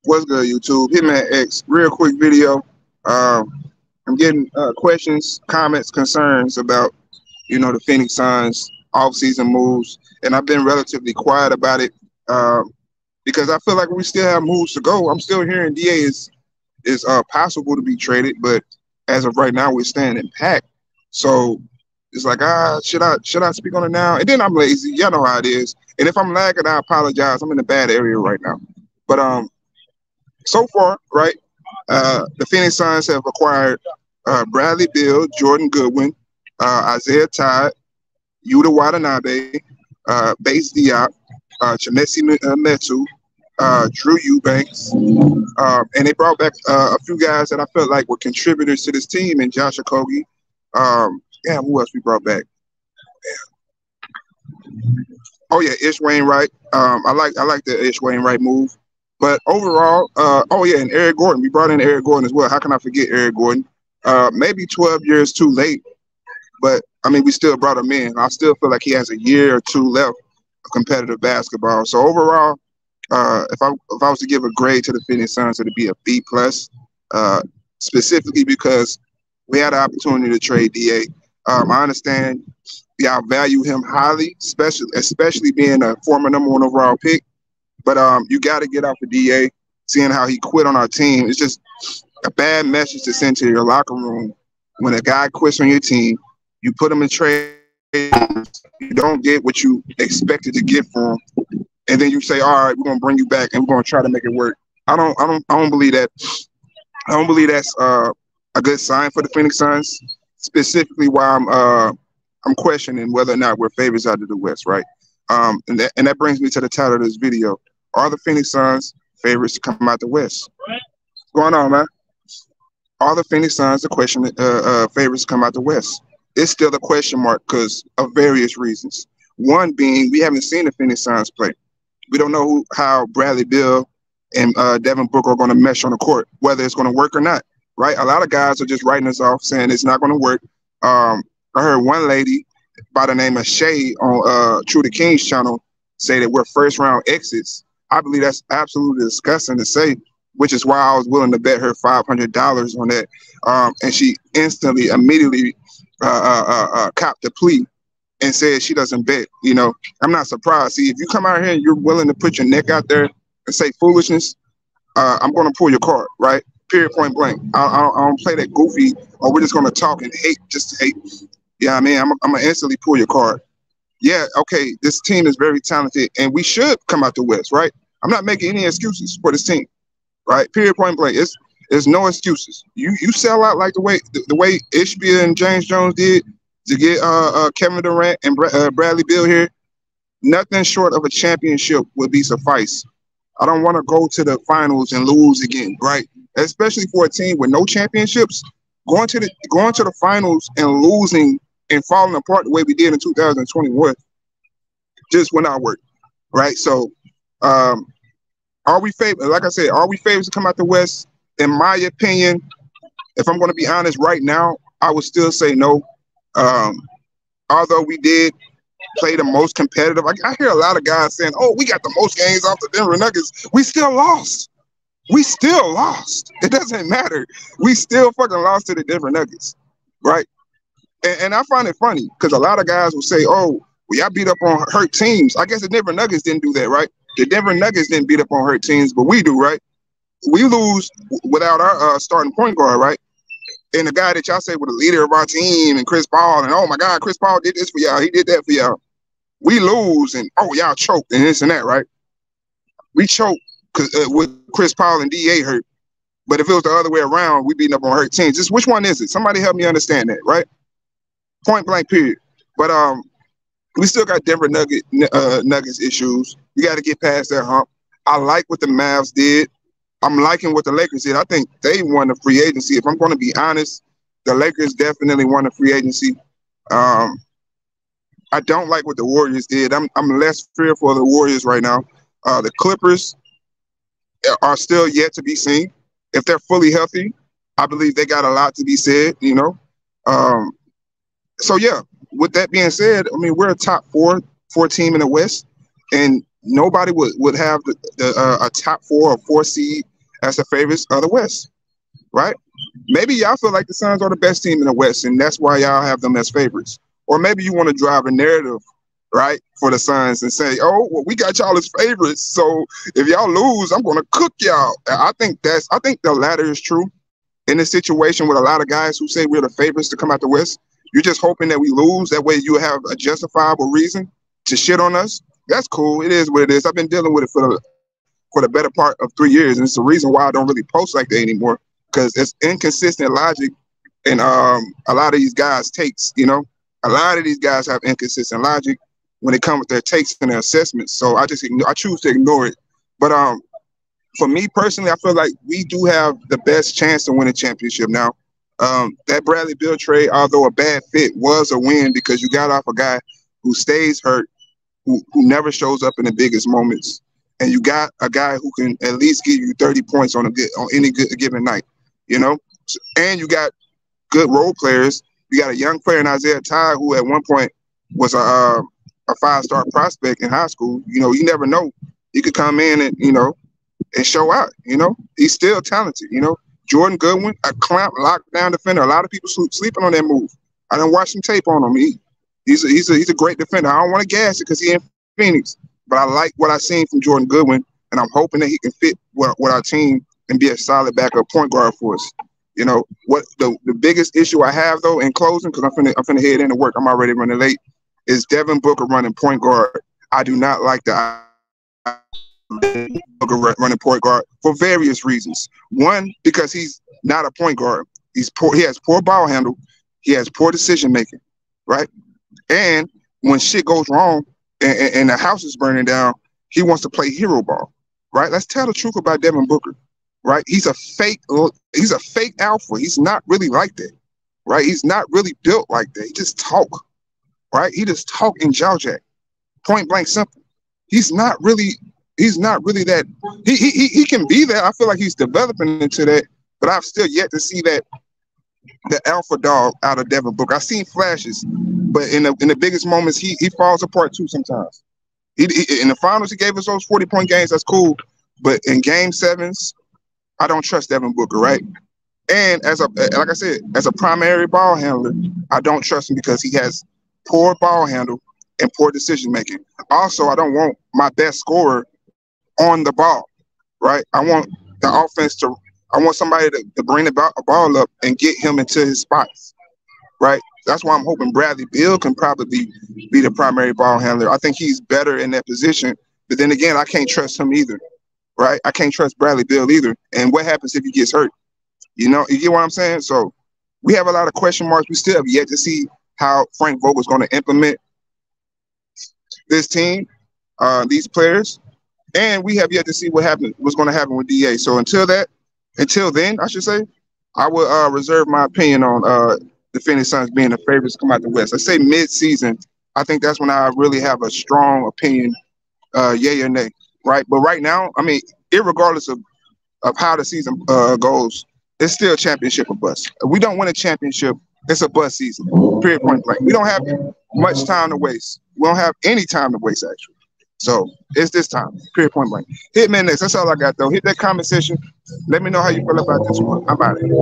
What's good, YouTube? Hitman X. Real quick video. I'm getting questions, comments, concerns about the Phoenix Suns off-season moves, and I've been relatively quiet about it because I feel like we still have moves to go. I'm still hearing DA is possible to be traded, but as of right now, we're staying in pack. So it's like, should I speak on it now? And then I'm lazy. Y'all know how it is. And if I'm lagging, I apologize. I'm in a bad area right now. But so far, right, the Phoenix Suns have acquired Bradley Beal, Jordan Goodwin, Isaiah Todd, Yuta Watanabe, Base Diop, Chinesi Metu, Drew Eubanks, and they brought back a few guys that I felt like were contributors to this team, and Josh Okogie. Who else we brought back? Oh yeah, Ish Wainwright. I like the Ish Wainwright move. But overall, and Eric Gordon. We brought in Eric Gordon as well. How can I forget Eric Gordon? Maybe 12 years too late, but I mean, we still brought him in. I still feel like he has a year or two left of competitive basketball. So overall, if I was to give a grade to the Phoenix Suns, it'd be a B plus, specifically because we had an opportunity to trade DA. I understand y'all value him highly, especially being a former #1 overall pick. But you got to get off of DA. Seeing how he quit on our team, it's just a bad message to send to your locker room. When a guy quits on your team, you put him in trade, you don't get what you expected to get for him, and then you say, "All right, we're gonna bring you back and we're gonna try to make it work." I don't believe that. I don't believe that's a good sign for the Phoenix Suns. Specifically, why I'm questioning whether or not we're favorites out of the West, right? And that brings me to the title of this video. Are the Phoenix Suns favorites to come out the West? What's going on, man? Are the Phoenix Suns favorites to come out the West? It's still a question mark because of various reasons. One being we haven't seen the Phoenix Suns play. We don't know how Bradley Beal and Devin Booker are going to mesh on the court, whether it's going to work or not, right? A lot of guys are just writing us off, saying it's not going to work. I heard one lady by the name of Shay on True the King's channel say that we're first-round exits. I believe that's absolutely disgusting to say, which is why I was willing to bet her $500 on that. And she immediately copped the plea and said she doesn't bet. I'm not surprised. See, if you come out here and you're willing to put your neck out there and say foolishness, I'm going to pull your card, right? Period, point blank. I don't play that goofy, or we're just going to talk and hate just to hate. Yeah, I mean, I'm going to instantly pull your card. Yeah, okay, this team is very talented, and we should come out the West, right? I'm not making any excuses for this team, right? Period, point blank. There's no excuses. You sell out like the way Ishbia and James Jones did to get Kevin Durant and Bradley Beal here. Nothing short of a championship would be suffice. I don't want to go to the finals and lose again, right? Especially for a team with no championships, going to the finals and losing and falling apart the way we did in 2021 just will not work, right? So, are we favored? Like I said, are we favored to come out the West? In my opinion, if I'm going to be honest, right now, I would still say no. Although we did play the most competitive, I hear a lot of guys saying, "Oh, we got the most games off the Denver Nuggets." We still lost. We still lost. It doesn't matter. We still fucking lost to the Denver Nuggets, right? And I find it funny because a lot of guys will say, "Oh, well, y'all beat up on hurt teams." I guess the Denver Nuggets didn't do that, right? The Denver Nuggets didn't beat up on hurt teams, but we do, right? We lose without our starting point guard, right? And the guy that y'all say was the leader of our team and Chris Paul, and oh my God, Chris Paul did this for y'all. He did that for y'all. We lose and oh, y'all choked and this and that, right? We choked with Chris Paul and DA hurt. But if it was the other way around, we beating up on hurt teams. Just which one is it? Somebody help me understand that, right? Point blank, period. But we still got Denver Nuggets issues. We got to get past that hump. I like what the Mavs did. I'm liking what the Lakers did. I think they won the free agency. If I'm going to be honest, the Lakers definitely won the free agency. I don't like what the Warriors did. I'm less fearful of the Warriors right now. The Clippers are still yet to be seen. If they're fully healthy, I believe they got a lot to be said, So, yeah, with that being said, I mean, we're a top four team in the West, and nobody would have a top 4 seed as the favorites of the West, right? Maybe y'all feel like the Suns are the best team in the West, and that's why y'all have them as favorites. Or maybe you want to drive a narrative, right, for the Suns and say, oh, well, we got y'all as favorites, so if y'all lose, I'm going to cook y'all. I think the latter is true. In this situation with a lot of guys who say we're the favorites to come out the West, you're just hoping that we lose. That way you have a justifiable reason to shit on us. That's cool. It is what it is. I've been dealing with it for the better part of 3 years, and it's the reason why I don't really post like that anymore, because it's inconsistent logic, and a lot of these guys' takes, you know, a lot of these guys have inconsistent logic when it comes with their takes and their assessments. So I choose to ignore it. But for me personally, I feel like we do have the best chance to win a championship now. That Bradley Beal trade, although a bad fit, was a win because you got off a guy who stays hurt, who never shows up in the biggest moments, and you got a guy who can at least give you 30 points on any given night, you know. And you got good role players. You got a young player in Isaiah Todd who at one point was a 5-star prospect in high school. You know, you never know. He could come in and, you know, and show out, you know. He's still talented, you know. Jordan Goodwin, a clamp, lockdown defender. A lot of people sleeping on that move. I done watched some tape on him. He's a great defender. I don't want to gas it because he in Phoenix, but I like what I seen from Jordan Goodwin, and I'm hoping that he can fit with our team and be a solid backup point guard for us. You know, what the biggest issue I have, though, in closing, because I'm finna head into work, I'm already running late, is Devin Booker running point guard. I do not like the Booker running point guard for various reasons. One, because he's not a point guard. He's poor. He has poor ball handle. He has poor decision making, right? And when shit goes wrong and the house is burning down, he wants to play hero ball, right? Let's tell the truth about Devin Booker, right? He's a fake alpha. He's not really like that, right? He's not really built like that. He just talk, right? He just talk in jaw jack, point blank simple. He's not really that. He can be that. I feel like he's developing into that, but I've still yet to see that the alpha dog out of Devin Booker. I've seen flashes, but in the biggest moments, he falls apart too sometimes. In the finals, he gave us those 40-point games. That's cool, but in game sevens, I don't trust Devin Booker, right? And like I said, as a primary ball handler, I don't trust him because he has poor ball handle and poor decision making. Also, I don't want my best scorer on the ball, right? I want the offense I want somebody to bring the ball up and get him into his spots, right? That's why I'm hoping Bradley Beal can probably be the primary ball handler. I think he's better in that position, but then again, I can't trust him either, right? I can't trust Bradley Beal either. And what happens if he gets hurt? You know, you get what I'm saying? So we have a lot of question marks. We still have yet to see how Frank Vogel's going to implement this team, these players, and we have yet to see what's going to happen with DA. So until then, I should say, I will reserve my opinion on the Phoenix Suns being the favorites to come out the West. I say mid-season. I think that's when I really have a strong opinion, yay or nay, right? But right now, I mean, irregardless of how the season goes, it's still championship or bust. If we don't win a championship, it's a bust season, period, point blank. We don't have much time to waste. We don't have any time to waste, actually. So it's this time, period, point blank. Hit me next. That's all I got, though. Hit that comment section. Let me know how you feel about this one. I'm out of here.